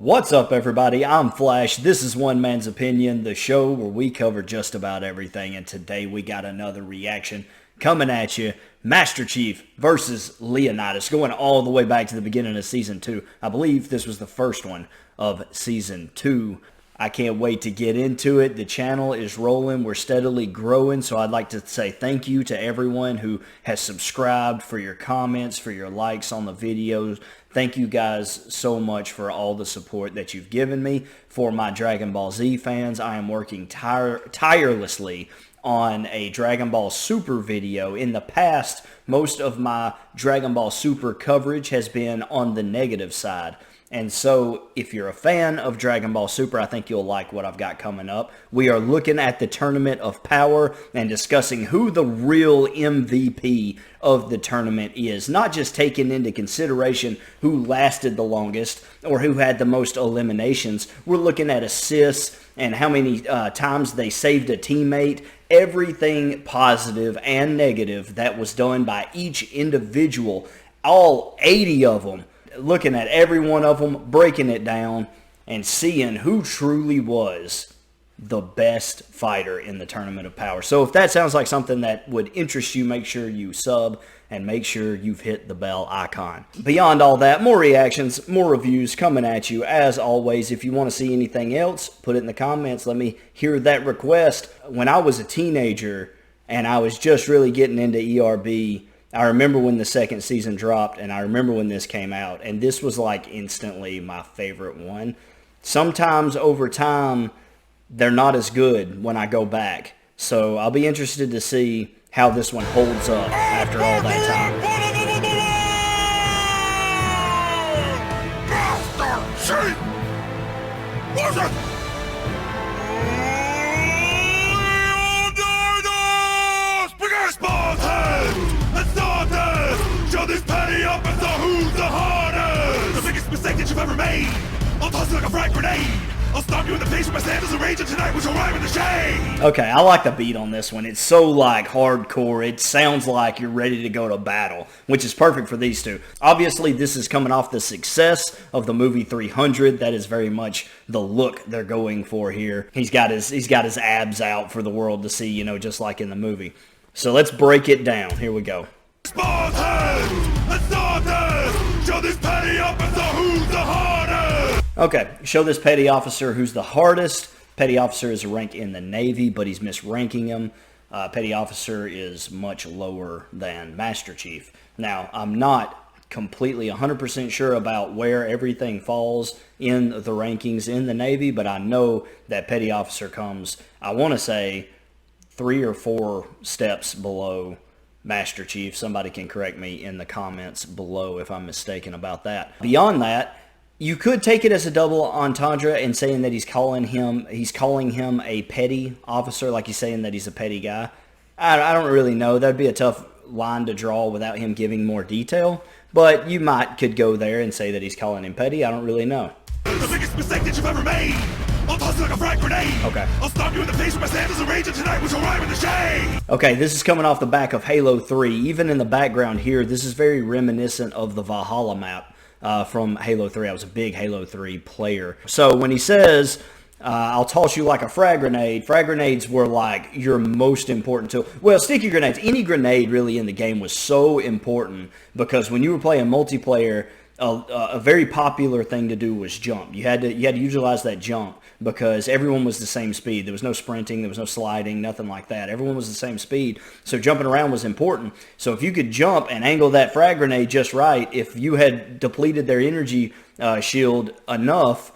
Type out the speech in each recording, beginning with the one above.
What's up, everybody? I'm Flash. This is One Man's Opinion, the show where we cover just about everything, and today we got another reaction coming at you. Master Chief versus Leonidas, going all the way back to the beginning of Season 2. I believe this was the first one of Season 2. I can't wait to get into it. The channel is rolling. We're steadily growing, so I'd like to say thank you to everyone who has subscribed, for your comments, for your likes on the videos. Thank you guys so much for all the support that you've given me. For my Dragon Ball Z fans, I am working tirelessly on a Dragon Ball Super video. In the past, most of my Dragon Ball Super coverage has been on the negative side. And so, if you're a fan of Dragon Ball Super, I think you'll like what I've got coming up. We are looking at the Tournament of Power and discussing who the real MVP of the tournament is. Not just taking into consideration who lasted the longest or who had the most eliminations. We're looking at assists and how many times they saved a teammate. Everything positive and negative that was done by each individual, all 80 of them. Looking at every one of them, breaking it down, and seeing who truly was the best fighter in the Tournament of Power. So if that sounds like something that would interest you, make sure you sub and make sure you've hit the bell icon. Beyond all that, more reactions, more reviews coming at you. As always, if you want to see anything else, put it in the comments. Let me hear that request. When I was a teenager and I was just really getting into ERB, I remember when the second season dropped, and I remember when this came out, and this was like instantly my favorite one. Sometimes over time, they're not as good when I go back. So I'll be interested to see how this one holds up after all that time. Master Chief! What's it? Leonidas! Big Spawn's head! Show this petty up and so who's the hardest? The biggest mistake that you've ever made. I'll toss it like a frag grenade. I'll stomp you in the face with my sandals and rage, and tonight we shall rhyme in the shade. Okay, I like the beat on this one. It's so like hardcore. It sounds like you're ready to go to battle, which is perfect for these two. Obviously, this is coming off the success of the movie 300. That is very much the look they're going for here. He's got his abs out for the world to see, you know, just like in the movie. So let's break it down. Here we go. Spawn's head and started. Show this petty officer who's the hardest. Okay, show this petty officer who's the hardest. Petty officer is a rank in the Navy, but he's misranking him. Petty officer is much lower than Master Chief. Now, I'm not completely 100% sure about where everything falls in the rankings in the Navy, but I know that petty officer comes, I want to say, 3 or 4 steps below Master Chief. Somebody can correct me in the comments below if I'm mistaken about that. Beyond that, you could take it as a double entendre in saying that he's calling him a petty officer, like he's saying that he's a petty guy. I don't really know. That'd be a tough line to draw without him giving more detail, but you could go there and say that he's calling him petty. I don't really know. The biggest mistake that you've ever made. I'll toss it like a frag grenade. Okay. I'll stomp you in the face with my sandals and rage, and tonight we shall rhyme in the shade. Okay, this is coming off the back of Halo 3. Even in the background here, this is very reminiscent of the Valhalla map from Halo 3. I was a big Halo 3 player. So when he says, I'll toss you like a frag grenades were like your most important tool. Well, sticky grenades, any grenade really in the game was so important because when you were playing multiplayer, a very popular thing to do was jump. You had to utilize that jump because everyone was the same speed. There was no sprinting, there was no sliding, nothing like that. Everyone was the same speed, so jumping around was important. So if you could jump and angle that frag grenade just right, if you had depleted their energy shield enough,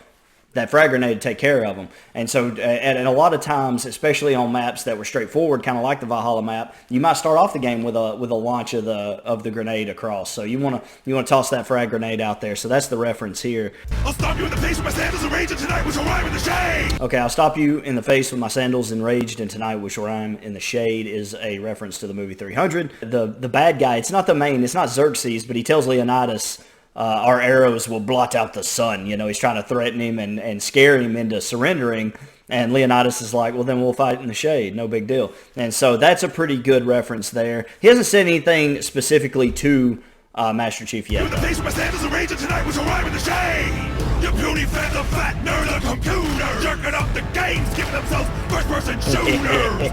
that frag grenade would take care of them. And so and a lot of times, especially on maps that were straightforward, kind of like the Valhalla map, you might start off the game with a launch of the grenade across. So you want to toss that frag grenade out there. So that's the reference here. I'll stop you in the face with my sandals and rage, and tonight we shall rhyme in the shade. Okay, I'll stop you in the face with my sandals enraged, and tonight we shall rhyme in the shade is a reference to the movie 300. The bad guy, it's not the main, it's not Xerxes, but he tells Leonidas, our arrows will blot out the sun. You know, he's trying to threaten him and scare him into surrendering. And Leonidas is like, well, then we'll fight in the shade. No big deal. And so that's a pretty good reference there. He hasn't said anything specifically to Master Chief yet. The face with my sandals and rage, and tonight we shall rhyme in the shade. You puny fans of fat nerd, the computer, jerking up the games, giving themselves first-person shooters.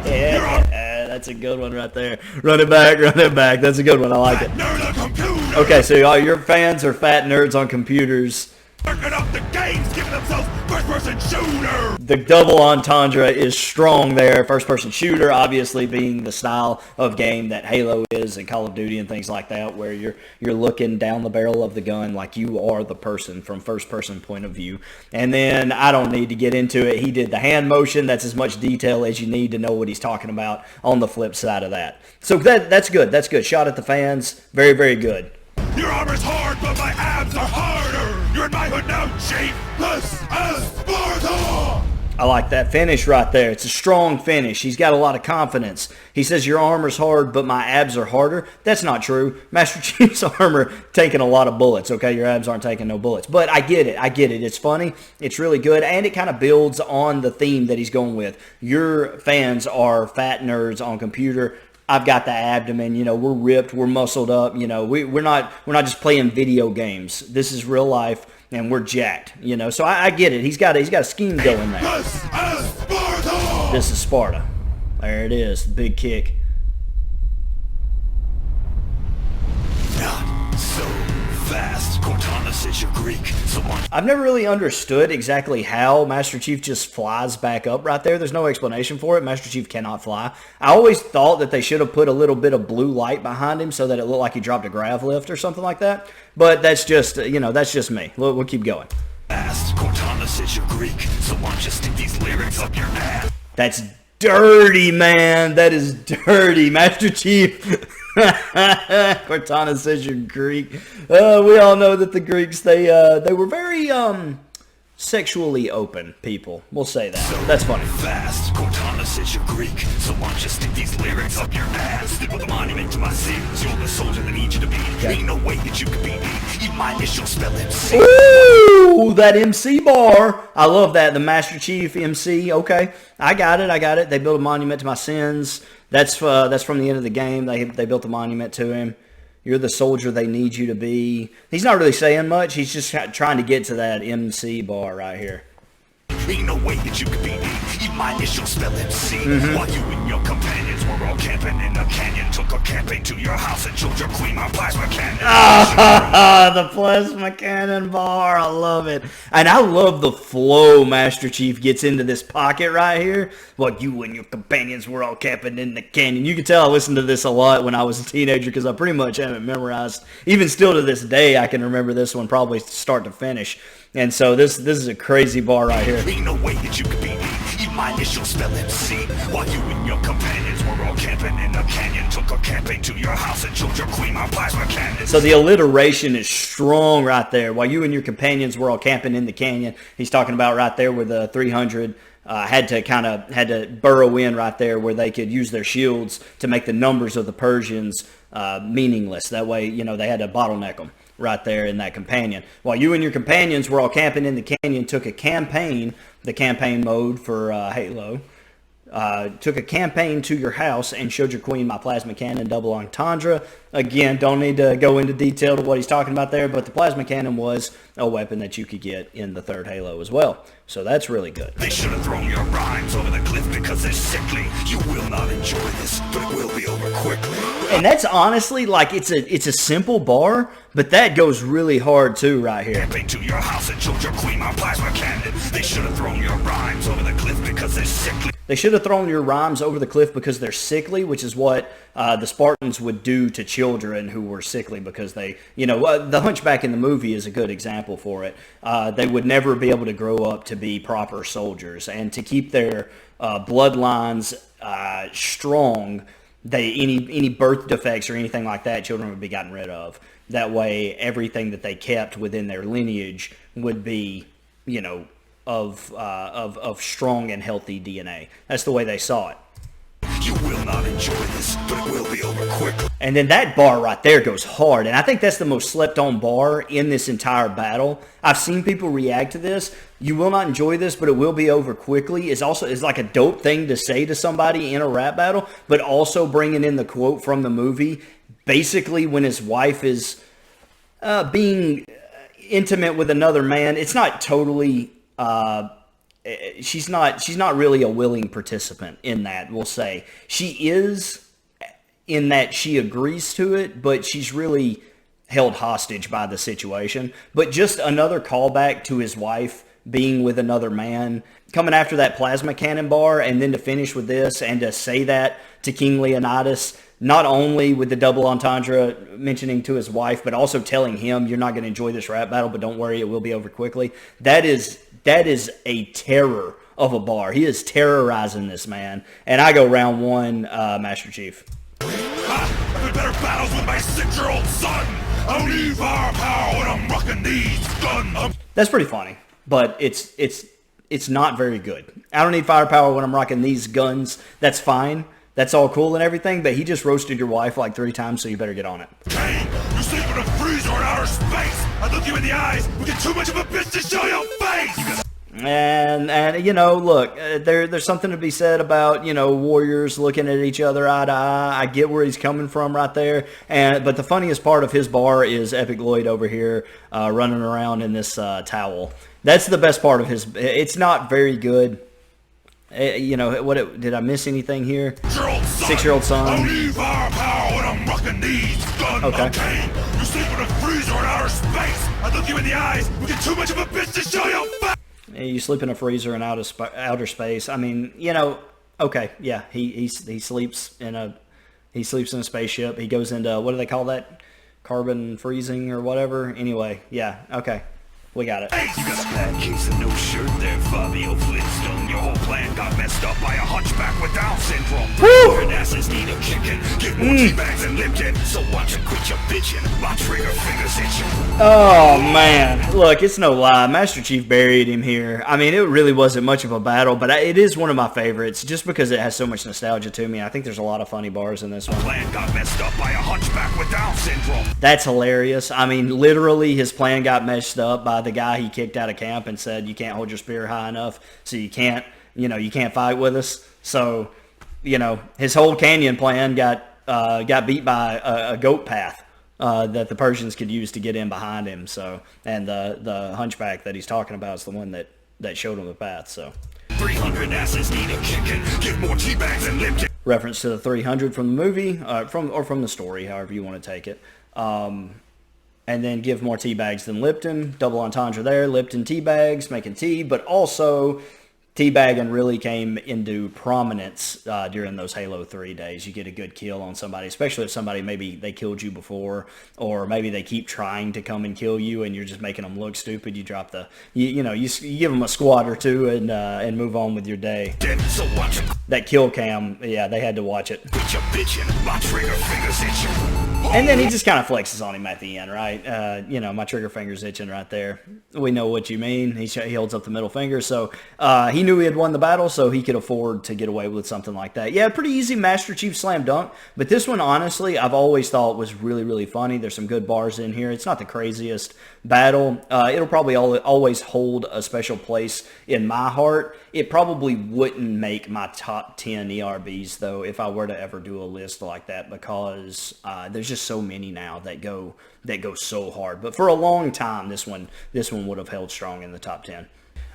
That's a good one right there. Run it back. That's a good one. I like it. Nerd, the computer. Okay, so all your fans are fat nerds on computers. Jerking up the games, giving themselves first-person shooter. The double entendre is strong there. First-person shooter, obviously being the style of game that Halo is and Call of Duty and things like that, where you're looking down the barrel of the gun like you are the person from first-person point of view. And then I don't need to get into it. He did the hand motion. That's as much detail as you need to know what he's talking about on the flip side of that. So that's good. That's good. Shot at the fans. Very, very good. Your armor's hard, but my abs are harder. You're in my hood now, Chief. This is Sparta. I like that finish right there. It's a strong finish. He's got a lot of confidence. He says your armor's hard, but my abs are harder. That's not true. Master Chief's armor taking a lot of bullets, okay? Your abs aren't taking no bullets. But I get it. It's funny. It's really good. And it kind of builds on the theme that he's going with. Your fans are fat nerds on computer. I've got the abdomen, we're ripped, we're muscled up, we're not just playing video games. This is real life, and we're jacked, So I get it. He's got a scheme going there. This is Sparta. This is Sparta. There it is, big kick. Not so fast. Cortana says you're Greek, so I've never really understood exactly how Master Chief just flies back up right there. There's no explanation for it. Master Chief cannot fly. I always thought that they should have put a little bit of blue light behind him so that it looked like he dropped a grav lift or something like that. But that's just, that's just me. We'll keep going. fast. Cortana says you're Greek, so why don't you stick these lyrics up your ass? That's dirty, man. That is dirty. Master Chief. Cortana says you're Greek. We all know that the Greeks, they were very sexually open people. We'll say that. That's funny. Fast. Cortana says you're Greek, so why don't you stick these lyrics up your ass? Stick with a monument to my sins. You're the soldier that needs you to be. Ain't no way that you could be me. You my initial spell MC. Ooh, that MC bar. I love that. The Master Chief MC. Okay, I got it. They built a monument to my sins. That's from the end of the game. They built a monument to him. You're the soldier they need you to be. He's not really saying much. He's just trying to get to that MC bar right here. Ain't no way that you could be me. You my initial spell MC. While you and your companions were all camping in the canyon. Took a campaign to your house and showed your queen my plasma cannon. The plasma cannon bar. I love it. And I love the flow Master Chief gets into this pocket right here. While you and your companions were all camping in the canyon. You can tell I listened to this a lot when I was a teenager because I pretty much have it memorized. Even still to this day, I can remember this one probably start to finish. And so this is a crazy bar right here. Ain't no way that you could be me. You my initial spell MC. While you and your companions were all camping in the canyon. Took a campaign to your house and showed your queen my plasma cannon. So the alliteration is strong right there. While you and your companions were all camping in the canyon. He's talking about right there where the 300 had to burrow in right there where they could use their shields to make the numbers of the Persians meaningless. That way, they had to bottleneck them right there in that companion. While you and your companions were all camping in the canyon, took a campaign, the campaign mode for Halo, took a campaign to your house and showed your queen my plasma cannon, double entendre. Again, don't need to go into detail to what he's talking about there, but the plasma cannon was a weapon that you could get in the third Halo as well. So that's really good. They should have thrown your rhymes over the cliff because they're sickly. You will not enjoy this, but it will be over quickly. And that's honestly, like, it's a simple bar, but that goes really hard too right here. Camping to your house and showed your queen my plasma cannon. They should have thrown your rhymes over the cliff because they're sickly. They should have thrown your rhymes over the cliff because they're sickly, which is what the Spartans would do to children who were sickly because they, the Hunchback in the movie is a good example for it. They would never be able to grow up to be proper soldiers, and to keep their bloodlines strong, any birth defects or anything like that, children would be gotten rid of. That way, everything that they kept within their lineage would be, of strong and healthy DNA. That's the way they saw it. You will not enjoy this, but it will be over quickly. And then that bar right there goes hard. And I think that's the most slept on bar in this entire battle. I've seen people react to this. You will not enjoy this, but it will be over quickly. Is like a dope thing to say to somebody in a rap battle, but also bringing in the quote from the movie. Basically, when his wife is being intimate with another man. It's not totally. She's not really a willing participant in that. We'll say she is, in that she agrees to it, but she's really held hostage by the situation. But just another callback to his wife being with another man, coming after that plasma cannon bar, and then to finish with this and to say that to King Leonidas, not only with the double entendre mentioning to his wife, but also telling him, you're not going to enjoy this rap battle, but don't worry, it will be over quickly. That is a terror of a bar. He is terrorizing this man. And I go round one, Master Chief. I've been better battles with my 6-year-old son. I don't need firepower when I'm rocking these guns. That's pretty funny, but it's not very good. I don't need firepower when I'm rocking these guns. That's fine. That's all cool and everything, but he just roasted your wife like 3 times, so you better get on it. Hey, you sleep in a freezer in outer space. I look you in the eyes. We get too much of a bitch to show your face. And you know, look, there's something to be said about, you know, warriors looking at each other eye to eye. I get where he's coming from right there. But the funniest part of his bar is Epic Lloyd over here running around in this towel. That's the best part of his. It's not very good. You know, did I miss anything here? 6-year-old son. I don't need firepower when I'm rocking these guns. Okay. You sleep in a freezer in outer space. I look you in the eyes. We get too much of a bitch to show your face. You sleep in a freezer in outer space. I mean, you know, okay, yeah, he sleeps in a spaceship. He goes into, what do they call that? Carbon freezing or whatever. Anyway, yeah, okay. We got it. Hey, you got a bad case of no shirt there, Fabio Flintstone. Your whole plan got messed up by a hunchback with Down syndrome. Your asses need a kicking. Get more teabags and Lipton. So watch it, quit your bitching. My trigger fingers itching. Oh, man. Look, it's no lie. Master Chief buried him here. I mean, it really wasn't much of a battle, but it is one of my favorites just because it has so much nostalgia to me. I think there's a lot of funny bars in this one. Plan got messed up by a hunchback with Down syndrome. That's hilarious. I mean, literally, his plan got messed up by the guy he kicked out of camp and said, you can't hold your spear high enough, so you can't fight with us. So, you know, his whole canyon plan got beat by a goat path that the Persians could use to get in behind him. So, and the hunchback that he's talking about is the one that showed him the path. So, 300 asses need a kicking. Get more teabags and Lipton. Reference to the 300 from the movie, from the story, however you want to take it. And then give more tea bags than Lipton. Double entendre there. Lipton tea bags, making tea, but also teabagging really came into prominence during those Halo 3 days. You get a good kill on somebody, especially if somebody maybe they killed you before, or maybe they keep trying to come and kill you, and you're just making them look stupid. You drop you give them a squad or two and move on with your day. So watch it. That kill cam, yeah, they had to watch it. Quit your bitching. My trigger fingers itching. And then he just kind of flexes on him at the end, right? My trigger finger's itching right there. We know what you mean. He holds up the middle finger. So he knew he had won the battle, so he could afford to get away with something like that. Yeah, pretty easy Master Chief slam dunk. But this one, honestly, I've always thought was really, really funny. There's some good bars in here. It's not the craziest battle. It'll probably always hold a special place in my heart. It probably wouldn't make my top 10 ERBs, though, if I were to ever do a list like that, because there's just so many now that go so hard. But for a long time, this one would have held strong in the top 10.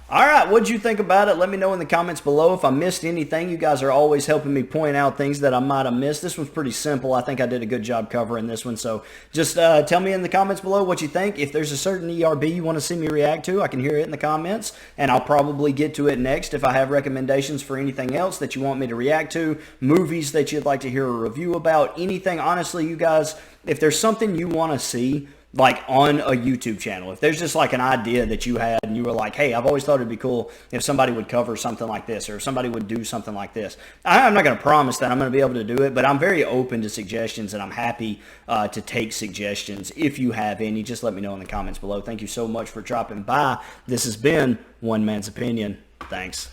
All right, what'd you think about it? Let me know in the comments below. If I missed anything, you guys are always helping me point out things that I might have missed. This one's pretty simple. I think I did a good job covering this one. So just tell me in the comments below what you think. If there's a certain ERB you want to see me react to, I can hear it in the comments, and I'll probably get to it next if I have recommendations for anything else that you want me to react to, movies that you'd like to hear a review about, anything. Honestly, you guys, if there's something you want to see, like on a YouTube channel, if there's just like an idea that you had and you were like, hey, I've always thought it'd be cool if somebody would cover something like this, or if somebody would do something like this. I'm not going to promise that I'm going to be able to do it, but I'm very open to suggestions, and I'm happy to take suggestions. If you have any, just let me know in the comments below. Thank you so much for dropping by. This has been One Man's Opinion. Thanks.